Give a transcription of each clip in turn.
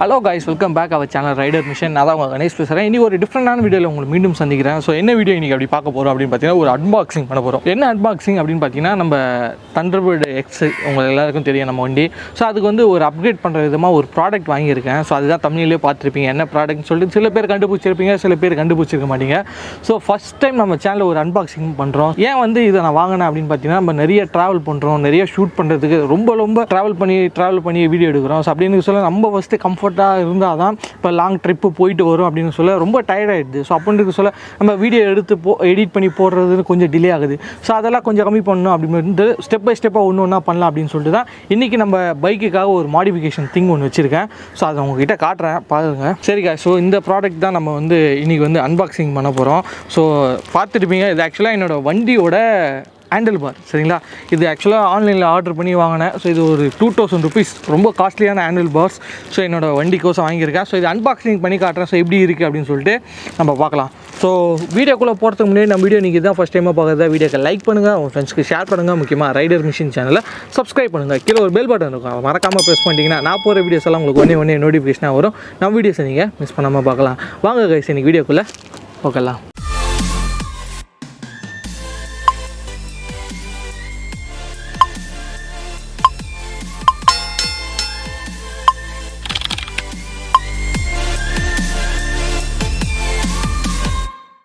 Hello guys, welcome back our channel Rider Mission. நான் தான் உங்கள் கணேஷ் பேசுகிறேன். இன்றைக்கி ஒரு டிஃப்ரெண்டான வீடியோவில் உங்களுக்கு மீண்டும் சந்திக்கிறேன். ஸோ என்ன வீடியோ இன்றைக்கி அப்படி பார்க்க போகிறோம் அப்படின்னு பார்த்தீங்கன்னா ஒரு அன்பாக்சிங் பண்ண போகிறோம். என்ன அன்பாக்சிங் அப்படின்னு பார்த்தீங்கன்னா நம்ம thunderbird X உங்களுக்கு எல்லாருக்கும் தெரியும் நம்ம வண்டி. ஸோ அதுக்கு வந்து ஒரு அப்கிரேட் பண்ணுற விதமாக ஒரு ப்ராடக்ட் வாங்கியிருக்கேன். ஸோ அதுதான் தமிழ்லேயே பார்த்துருப்பீங்க என்ன ப்ராடக்ட்னு சொல்லிட்டு சில பேர் கண்டுபிடிச்சிருப்பீங்க, சில பேர் கண்டுபிடிச்சிருக்க மாட்டீங்க. ஸோ ஃபஸ்ட் டைம் நம்ம சேனலில் ஒரு அன்பாக்சிங் பண்ணுறோம். ஏன் வந்து இதை நான் வாங்கினேன் அப்படின்னு பார்த்தீங்கன்னா நம்ம நிறைய ட்ராவல் பண்ணுறோம், நிறைய ஷூட் பண்ணுறதுக்கு ரொம்ப ட்ராவல் பண்ணி வீடியோ எடுக்கிறோம். ஸோ அப்படின்னு சொல்ல நம்ம ஃபஸ்ட்டு கம்ஃபர்ட்டாக இருந்தால் தான் இப்போ லாங் ட்ரிப்பு போயிட்டு வரும் அப்படின்னு சொல்ல ரொம்ப டயர்டாகிடுது. ஸோ அப்படின்னு சொல்ல நம்ம வீடியோ எடுத்து எடிட் பண்ணி போடுறது கொஞ்சம் டிலே ஆகுது. ஸோ அதெல்லாம் கொஞ்சம் கம்மி பண்ணணும் அப்படின்னு ஸ்டெப் பை ஸ்டெப்பாக ஒன்று பண்ணலாம் அப்படின்னு சொல்லிட்டு தான் இன்றைக்கி நம்ம பைக்குக்காக ஒரு மாடிஃபிகேஷன் திங் ஒன்று வச்சுருக்கேன். ஸோ அதை உங்ககிட்ட காட்டுறேன் பாருங்கள். சரிக்கா, ஸோ இந்த ப்ராடக்ட் தான் நம்ம வந்து இன்றைக்கி வந்து அன்பாக்சிங் பண்ண போகிறோம். ஸோ பார்த்துட்டுப்பீங்க, இது ஆக்சுவலாக என்னோடய வண்டியோட handlebar சரிங்களா. இது ஆக்சுவலாக ஆன்லைனில் ஆர்டர் பண்ணி வாங்கினேன். ஸோ இது ஒரு 2000 rupees ரொம்ப காஸ்ட்லியான handlebars. ஸோ என்னோடய வண்டிக்கோசம் வாங்கியிருக்கேன். ஸோ இது அன்பாக்சிங் பண்ணி காட்டுறேன். ஸோ எப்படி இருக்குது அப்படின்னு சொல்லிட்டு நம்ம பார்க்கலாம். ஸோ வீடியோக்குள்ளே போகிறதுக்கு முன்னாடி நம்ம வீடியோ நீங்கள் தான் ஃபஸ்ட் டைமாக பார்க்குறதா வீடியோக்கு லைக் பண்ணுங்கள், உங்கள் ஃப்ரெண்ட்ஸ்க்கு ஷேர் பண்ணுங்கள், முக்கியமாக ரைடர் மிஷின் சேனலில் சப்ஸ்கிரைப் பண்ணுங்கள். கீழே ஒரு பெல் பட்டன் இருக்கும், மறக்காமல் ப்ரெஸ் பண்ணிட்டீங்கன்னா நான் போகிற வீடியோஸ் எல்லாம் உங்களுக்கு ஒன்றே நோட்டிஃபிகேஷனாக வரும். நம்ம வீடியோஸை நீங்கள் மிஸ் பண்ணாமல் பார்க்கலாம். வாங்க கைஸ், இன்னைக்கு வீடியோக்குள்ளே போகலாம்.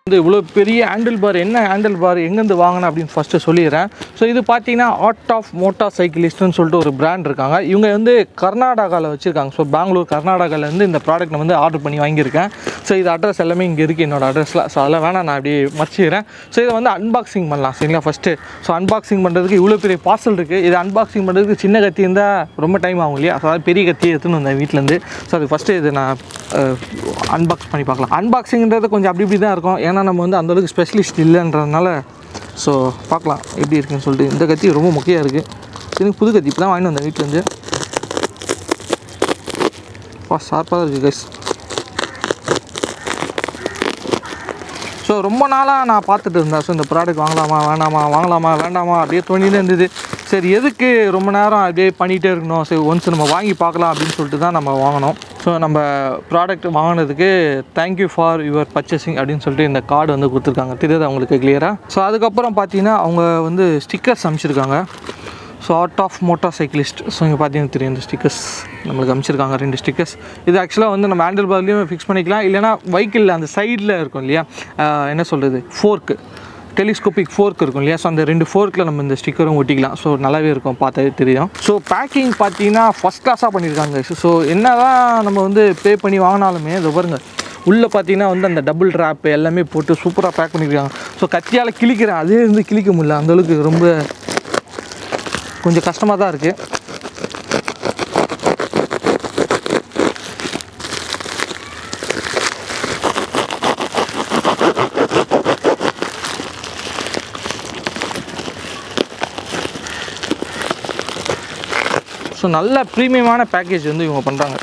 வந்து இவ்வளோ பெரிய ஹேண்டில்பார், என்ன ஹேண்டில்பார் எங்கேருந்து வாங்கினேன் அப்படின்னு ஃபஸ்ட்டு சொல்லிடுறேன். ஸோ இது பார்த்தீங்கன்னா ஆர்ட் ஆஃப் மோட்டார் சைக்கிளிஸ்ட்னு சொல்லிட்டு ஒரு பிராண்ட் இருக்காங்க. இவங்க வந்து கர்நாடகாவில் வச்சுருக்காங்க. ஸோ பெங்களூர் கர்நாடகாவிலேருந்து இந்த ப்ராடக்ட் நான் வந்து ஆர்டர் பண்ணி வாங்கியிருக்கேன். ஸோ இது அட்ரஸ் எல்லாமே இங்கே இருக்குது என்னோடய அட்ரஸில். ஸோ அதெல்லாம் வேணாம், நான் அப்படியே மறைச்சிக்கிறேன். ஸோ இதை வந்து அன்பாக்சிங் பண்ணலாம் சரிங்களா. ஃபஸ்ட்டு ஸோ அன்பாக்சிங் பண்ணுறதுக்கு இவ்வளோ பெரிய பார்சல் இருக்குது. இது அன்பாக்சிங் பண்ணுறதுக்கு சின்ன கத்தி இருந்தால் ரொம்ப டைம் ஆகும் இல்லையா. ஸோ அதாவது பெரிய கத்தி எடுத்துன்னு வந்தேன் வீட்டிலேருந்து. ஸோ அது ஃபஸ்ட்டு இது நான் அன்பாக்ஸ் பண்ணி பார்க்கலாம். அன்பாக்சிங்கிறது கொஞ்சம் அப்படி இப்படி தான் இருக்கும், ஏன்னா நம்ம வந்து அந்தளவுக்கு ஸ்பெஷலிஸ்ட் இல்லைன்றதுனால. ஸோ பார்க்கலாம் எப்படி இருக்குன்னு சொல்லிட்டு. இந்த கத்தி ரொம்ப முக்கியம் இருக்குது. எனக்கு புது கத்தி இப்போ தான் வாங்கிட்டு வந்தேன் வீட்டிலேருந்து. ஷார்ப்பாக இருக்குது கைஸ். ஸோ ரொம்ப நாளாக நான் பார்த்துட்டு இருந்தேன். ஸோ இந்த ப்ராடக்ட் வாங்கலாமா வேண்டாமா அப்படியே தோணிட்டே இருந்தது. சரி, எதுக்கு ரொம்ப நேரம் அப்படியே பண்ணிகிட்டே இருக்கணும், சரி ஒன்ஸ் நம்ம வாங்கி பார்க்கலாம் அப்படின்னு சொல்லிட்டு தான் நம்ம வாங்கினோம். ஸோ நம்ம ப்ராடக்ட் வாங்கினதுக்கு தேங்க்யூ ஃபார் யுவர் பர்ச்சேசிங் அப்படின்னு சொல்லிட்டு இந்த கார்டு வந்து கொடுத்துருக்காங்க. தெரியுது அவங்களுக்கு கிளியராக. ஸோ அதுக்கப்புறம் பார்த்தீங்கன்னா அவங்க வந்து ஸ்டிக்கர்ஸ் அமைச்சிருக்காங்க. So art of motorcyclist. So இங்கே பார்த்தீங்கன்னா தெரியும், இந்த ஸ்டிக்கர்ஸ் நம்மளுக்கு அமைச்சிருக்காங்க 2 ஸ்டிக்கர்ஸ். இது ஆக்சுவலாக வந்து நம்ம ஹேண்டில் பார்லையும் ஃபிக்ஸ் பண்ணிக்கலாம், இல்லைனா வெஹிக்கிளில் அந்த சைடில் இருக்கும் இல்லையா, என்ன சொல்கிறது, ஃபோர்க்கு, டெலிஸ்கோபிக் ஃபோர்க் இருக்கும் இல்லையா. ஸோ அந்த 2 ஃபோர்க்கில் நம்ம இந்த ஸ்டிக்கரும் ஒட்டிக்கலாம். ஸோ நல்லாவே இருக்கும், பார்த்தாவே தெரியும். ஸோ பேக்கிங் பார்த்தீங்கன்னா ஃபஸ்ட் கிளாஸாக பண்ணியிருக்காங்க. ஸோ என்ன தான் நம்ம வந்து பே பண்ணி வாங்கினாலுமே இதை பாருங்கள், உள்ளே பார்த்தீங்கன்னா வந்து அந்த டபுள் ட்ராப் எல்லாமே போட்டு சூப்பராக பேக் பண்ணியிருக்காங்க. ஸோ கத்தியால் கிழிக்கிறேன், அதே வந்து கிழிக்க முடியல, அந்தளவுக்கு ரொம்ப கொஞ்சம் கஷ்டமாக தான் இருக்குது. ஸோ நல்ல ப்ரீமியமான பேக்கேஜ் வந்து இவங்க பண்ணுறாங்க.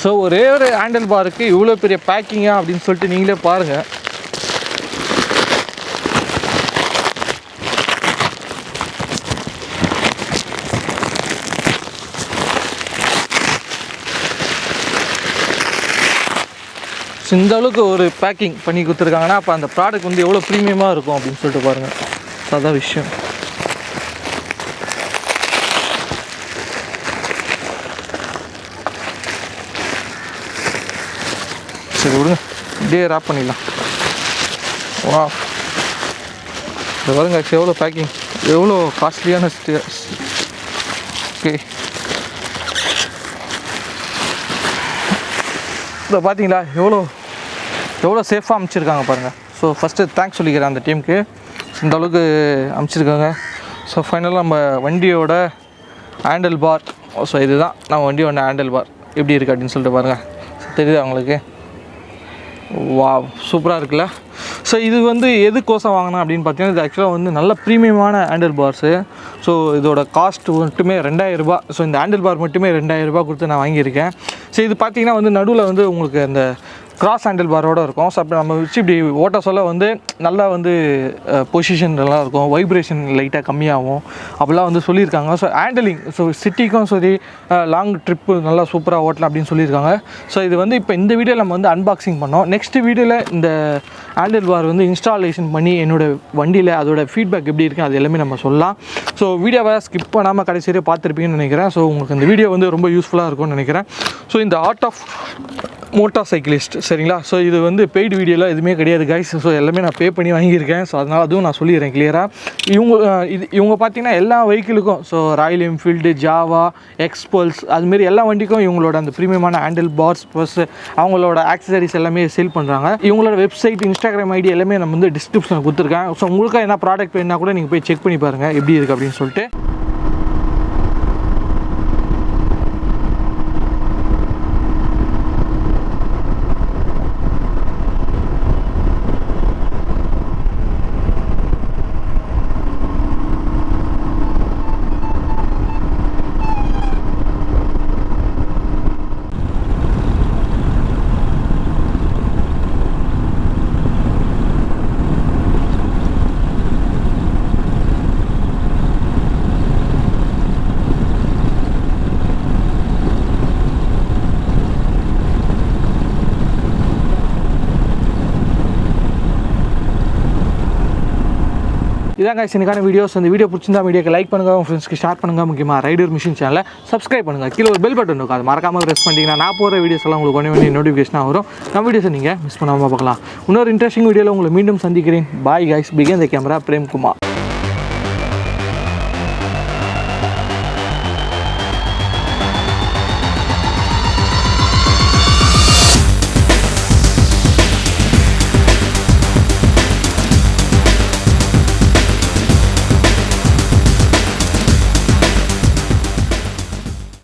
ஸோ ஒரே ஒரு ஹேண்டில் பாருக்கு இவ்வளோ பெரிய பேக்கிங்கா அப்படின்னு சொல்லிட்டு நீங்களே பாருங்கள். இந்த அளவுக்கு ஒரு பேக்கிங் பண்ணி கொடுத்துருக்காங்கன்னா அப்போ அந்த ப்ராடக்ட் வந்து எவ்வளோ ப்ரீமியமாக இருக்கும் அப்படின்னு சொல்லிட்டு பாருங்கள். அதான் விஷயம். சரி விடுங்க, இப்படியே ரேப் பண்ணிடலாம். வா, இது பாருங்க ஆக்சுவலி எவ்வளோ பேக்கிங், எவ்வளோ காஸ்ட்லியான ஓகே. இதை பார்த்தீங்களா எவ்வளோ சேஃபாக அமைச்சிருக்காங்க பாருங்கள். ஸோ ஃபஸ்ட்டு தேங்க்ஸ் சொல்லிக்கிறேன் அந்த டீமுக்கு, இந்த அளவுக்கு அமைச்சிருக்காங்க. ஸோ ஃபைனலாக நம்ம வண்டியோட ஹேண்டில் பார். ஸோ இதுதான் நம்ம வண்டியோட ஹேண்டில் பார் எப்படி இருக்குது அப்படின்னு சொல்லிட்டு பாருங்கள். தெரியுது அவங்களுக்கு. வாவ், சூப்பராக இருக்குல்ல. ஸோ இது வந்து எதுக்கோசம் வாங்கினா அப்படின்னு பார்த்தீங்கன்னா, இது ஆக்சுவலாக வந்து நல்ல ப்ரீமியமான ஹேண்டில் பார்ஸு. ஸோ இதோட காஸ்ட் மட்டுமே 2000 ரூபா. ஸோ இந்த ஹேண்டில் பார் மட்டுமே 2000 ரூபா கொடுத்து நான் வாங்கியிருக்கேன். ஸோ இது பார்த்தீங்கன்னா வந்து நடுவில் வந்து உங்களுக்கு அந்த கிராஸ் ஹேண்டில் பாரோடு இருக்கும். ஸோ அப்போ நம்ம வச்சு இப்படி ஓட்ட சொல்ல வந்து நல்லா வந்து பொசிஷன் நல்லா இருக்கும், வைப்ரேஷன் லைட்டாக கம்மியாகும் அப்படிலாம் வந்து சொல்லியிருக்காங்க. ஸோ ஹேண்டலிங், ஸோ சிட்டிக்கும் சரி லாங் ட்ரிப்பு நல்லா சூப்பராக ஓட்டலாம் அப்படின்னு சொல்லியிருக்காங்க. ஸோ இது வந்து இப்போ இந்த வீடியோவில் நம்ம வந்து அன்பாக்சிங் பண்ணோம். நெக்ஸ்ட் வீடியோவில் இந்த ஹேண்டில் பார் வந்து இன்ஸ்டாலேஷன் பண்ணி என்னோடய வண்டியில் அதோட ஃபீட்பேக் எப்படி இருக்குது அது எல்லாமே நம்ம சொல்லலாம். ஸோ வீடியோவை ஸ்கிப் பண்ணாமல் கடைசி வரையும் பார்த்துருப்பீங்கன்னு நினைக்கிறேன். ஸோ உங்களுக்கு இந்த வீடியோ வந்து ரொம்ப யூஸ்ஃபுல்லாக இருக்கும்னு நினைக்கிறேன். ஸோ இந்த ஆர்ட் ஆஃப் மோட்டார் சைக்கிளிஸ்ட் சரிங்களா. ஸோ இது வந்து பெய்டு வீடியோலாம் எதுவுமே கிடையாது கைஸ். ஸோ எல்லாமே நான் பே பண்ணி வாங்கியிருக்கேன். ஸோ அதனால் அதுவும் நான் சொல்லிடுறேன் கிளியராக. இவங்க பார்த்தீங்கன்னா எல்லா வெஹிக்கிளுக்கும், so Royal Enfield, Jawa, Xpulse அதுமாரி எல்லா வண்டிக்கும் இவங்களோட அந்த ப்ரீமியமான ஹேண்டில் பார்ஸ் ப்ளஸ் அவங்களோட ஆக்சசரிஸ் எல்லாமே சேல் பண்ணுறாங்க. இவங்களோட வெப்சைட், இன்ஸ்டாகிராம் ஐடி எல்லாமே நம்ம வந்து டிஸ்கிரிப்ஷனில் கொடுத்துருக்கேன். ஸோ உங்களுக்கு என்ன ப்ராடக்ட் வேணுன்னா கூட நீங்கள் போய் செக் பண்ணி பாருங்கள் எப்படி இருக்குது அப்படின்னு சொல்லிட்டு. இதான் guys எனக்கான வீடியோஸ். அந்த வீடியோ பிடிச்சிருந்தா வீடியோக்கு லைக் பண்ணுங்கள், உங்கள் ஃப்ரெண்ட்ஸ்க்கு ஷேர் பண்ணுங்கள். முக்கியமாக ரைடர் மிஷின் சேனலை சப்ஸ்கிரைப் பண்ணுங்கள். கீழே ஒரு பெல் பட்டன் இருக்கும், அது மறக்காமல் ப்ரெஸ் பண்ணிட்டீங்கன்னா நான் போகிற வீடியோஸ் எல்லாம் உங்களுக்கு ஒன்று நோட்டிஃபிகேஷனாக வரும். நம்ம வீடியோஸை நீங்கள் மிஸ் பண்ணாமல் பார்க்கலாம். இன்னொரு இன்ட்ரெஸ்டிங் வீடியோவில் உங்களை மீண்டும் சந்திக்கிறேன். பாய் guys. Begin the camera, Premkumar.